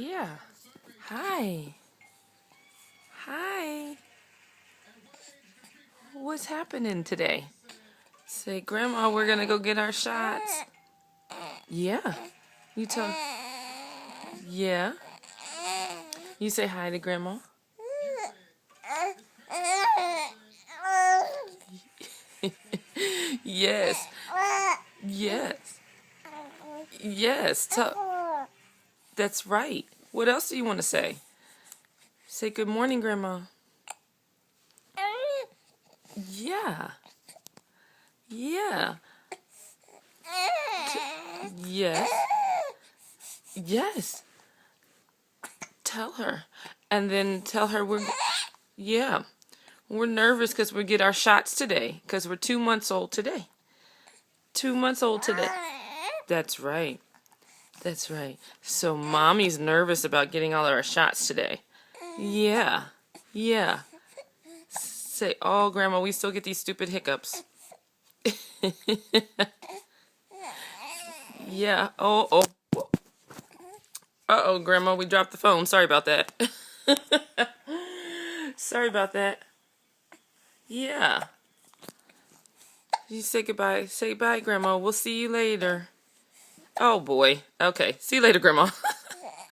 Yeah. Hi. Hi. What's happening today? Say, Grandma, we're gonna go get our shots. Yeah. You tell. Yeah. You say hi to Grandma. Yes. Yes. Yes. That's right. What else do you want to say? Say good morning, Grandma. Yeah. Yeah. Yes. Yes. Tell her. And then tell her yeah. We're nervous because we get our shots today because we're 2 months old today. 2 months old today. That's right. That's right. So Mommy's nervous about getting all of our shots today. Yeah. Yeah. Say, oh, Grandma, we still get these stupid hiccups. Yeah. Oh, oh. Uh-oh, Grandma, we dropped the phone. Sorry about that. Sorry about that. Yeah. You say goodbye. Say bye, Grandma. We'll see you later. Oh, boy. Okay. See you later, Grandma.